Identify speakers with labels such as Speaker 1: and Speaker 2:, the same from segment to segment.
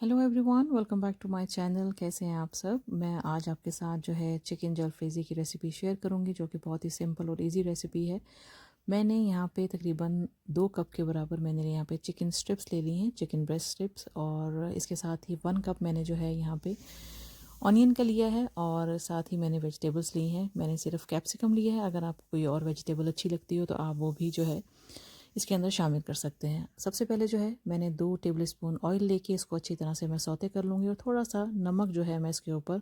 Speaker 1: Hello everyone, welcome back to my channel. कैसे हैं आप सब। मैं आज आपके साथ जो है चिकन जलफ्रेज़ी की रेसिपी शेयर करूंगी, जो कि बहुत ही सिंपल और इजी रेसिपी है। मैंने यहाँ पे तकरीबन 2 कप के बराबर मैंने यहाँ पे चिकन स्ट्रिप्स ले ली हैं, चिकन ब्रेस्ट स्ट्रिप्स। और इसके साथ ही 1 कप मैंने जो है यहाँ पे ऑनियन का लिया है, और साथ ही मैंने वेजिटेबल्स ली हैं। मैंने सिर्फ कैप्सिकम लिया है। अगर आपको कोई और वेजिटेबल अच्छी लगती हो तो आप वो भी जो है इसके अंदर शामिल कर सकते हैं। सबसे पहले जो है मैंने 2 टेबलस्पून ऑयल लेके इसको अच्छी तरह से मैं सौते कर लूँगी, और थोड़ा सा नमक जो है मैं इसके ऊपर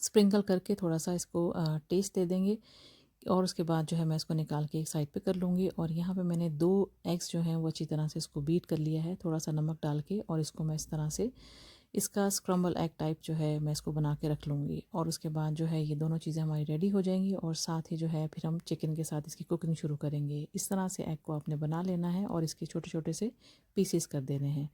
Speaker 1: स्प्रिंकल करके थोड़ा सा इसको टेस्ट दे देंगे। और उसके बाद जो है मैं इसको निकाल के एक साइड पे कर लूँगी। और यहाँ पे मैंने 2 एग्स जो हैं वो अच्छी तरह से इसको बीट कर लिया है, थोड़ा सा नमक डाल के। और इसको मैं इस तरह से इसका स्क्रम्बल एग टाइप जो है मैं इसको बना के रख लूँगी। और उसके बाद जो है ये दोनों चीज़ें हमारी रेडी हो जाएंगी, और साथ ही जो है फिर हम चिकन के साथ इसकी कुकिंग शुरू करेंगे। इस तरह से एग को आपने बना लेना है और इसके छोटे छोटे से पीसेस कर देने हैं।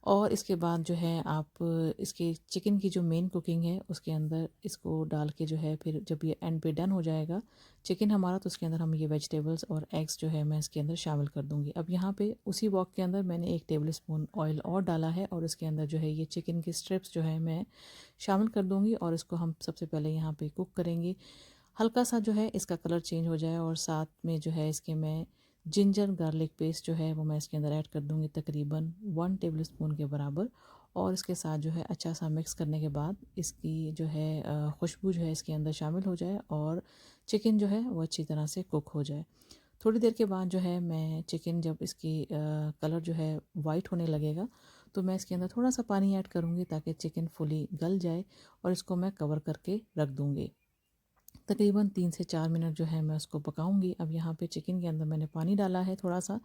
Speaker 1: और इसके बाद जो है आप इसके चिकन की जो मेन कुकिंग है उसके अंदर इसको डाल के जो है फिर जब ये एंड पे डन हो जाएगा चिकन हमारा, तो उसके अंदर हम ये वेजिटेबल्स और एग्स जो है मैं इसके अंदर शामिल कर दूंगी। अब यहाँ पे उसी वॉक के अंदर मैंने 1 टेबलस्पून ऑयल और डाला है, और इसके अंदर जो है ये चिकन के स्ट्रिप्स जो है मैं शामिल कर दूंगी। और इसको हम सबसे पहले यहाँ पे कुक करेंगे, हल्का सा जो है इसका कलर चेंज हो जाए। और साथ में जो है इसके मैं जिंजर गार्लिक पेस्ट जो है वो मैं इसके अंदर ऐड कर दूंगी, तकरीबन 1 टेबलस्पून के बराबर। और इसके साथ जो है अच्छा सा मिक्स करने के बाद इसकी जो है खुशबू जो है इसके अंदर शामिल हो जाए, और चिकन जो है वो अच्छी तरह से कुक हो जाए। थोड़ी देर के बाद जो है मैं चिकन जब इसकी कलर जो है वाइट होने लगेगा, तो मैं इसके अंदर थोड़ा सा पानी ऐड करूँगी ताकि चिकन फुली गल जाए। और इसको मैं कवर करके रख दूँगी। तकरीबन 3 से 4 मिनट जो है मैं उसको पकाऊंगी। अब यहाँ पे चिकन के अंदर मैंने पानी डाला है थोड़ा सा,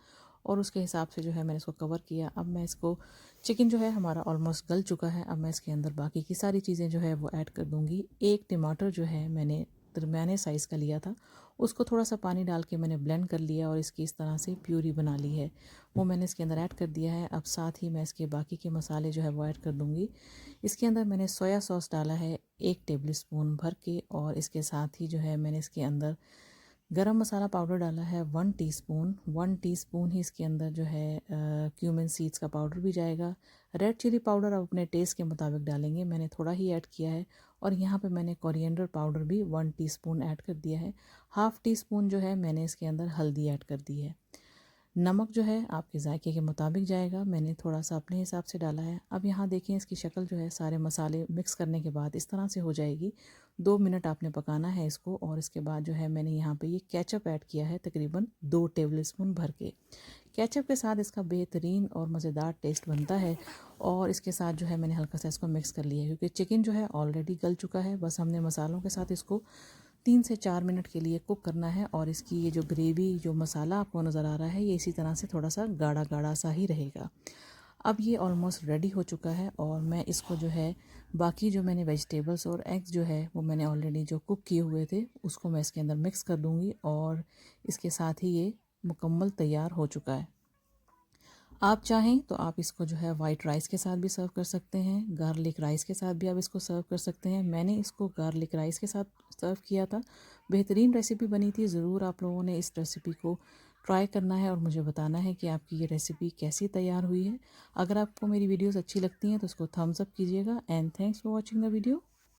Speaker 1: और उसके हिसाब से जो है मैंने इसको कवर किया। अब मैं इसको चिकन जो है हमारा ऑलमोस्ट गल चुका है। अब मैं इसके अंदर बाकी की सारी चीज़ें जो है वो ऐड कर दूँगी। 1 टमाटर जो है मैंने दरमियाने साइज़ का लिया था, उसको थोड़ा सा पानी डाल के मैंने ब्लेंड कर लिया और इसकी इस तरह से प्यूरी बना ली है, वो मैंने इसके अंदर ऐड कर दिया है। अब साथ ही मैं इसके बाकी के मसाले जो है वो ऐड कर दूँगी। इसके अंदर मैंने सोया सॉस डाला है 1 टेबलस्पून भर के, और इसके साथ ही जो है मैंने इसके अंदर गरम मसाला पाउडर डाला है 1 टीस्पून। 1 टीस्पून ही इसके अंदर जो है क्यूमिन सीड्स का पाउडर भी जाएगा। रेड चिली पाउडर आप अपने टेस्ट के मुताबिक डालेंगे, मैंने थोड़ा ही ऐड किया है। और यहाँ पे मैंने कोरिएंडर पाउडर भी 1 टीस्पून ऐड कर दिया है। हाफ़ टी स्पून जो है मैंने इसके अंदर हल्दी ऐड कर दी है। नमक जो है आपके जायके के मुताबिक जाएगा, मैंने थोड़ा सा अपने हिसाब से डाला है। अब यहाँ देखें इसकी शक्ल जो है सारे मसाले मिक्स करने के बाद इस तरह से हो जाएगी। 2 मिनट आपने पकाना है इसको। और इसके बाद जो है मैंने यहाँ पे ये केचप ऐड किया है, तकरीबन 2 टेबलस्पून भर के। केचप के साथ इसका बेहतरीन और मज़ेदार टेस्ट बनता है। और इसके साथ जो है मैंने हल्का सा इसको मिक्स कर लिया है, क्योंकि चिकन जो है ऑलरेडी गल चुका है। बस हमने मसालों के साथ इसको 3 से 4 मिनट के लिए कुक करना है। और इसकी ये जो ग्रेवी, जो मसाला आपको नज़र आ रहा है, ये इसी तरह से थोड़ा सा गाढ़ा गाढ़ा सा ही रहेगा। अब ये ऑलमोस्ट रेडी हो चुका है, और मैं इसको जो है बाकी जो मैंने वेजिटेबल्स और एग्स जो है वो मैंने ऑलरेडी जो कुक किए हुए थे उसको मैं इसके अंदर मिक्स कर दूँगी। और इसके साथ ही ये मुकम्मल तैयार हो चुका है। आप चाहें तो आप इसको जो है वाइट राइस के साथ भी सर्व कर सकते हैं, गार्लिक राइस के साथ भी आप इसको सर्व कर सकते हैं। मैंने इसको गार्लिक राइस के साथ सर्व किया था, बेहतरीन रेसिपी बनी थी। ज़रूर आप लोगों ने इस रेसिपी को ट्राई करना है और मुझे बताना है कि आपकी ये रेसिपी कैसी तैयार हुई है। अगर आपको मेरी वीडियोस अच्छी लगती हैं तो इसको थम्स अप कीजिएगा। And thanks for watching the video.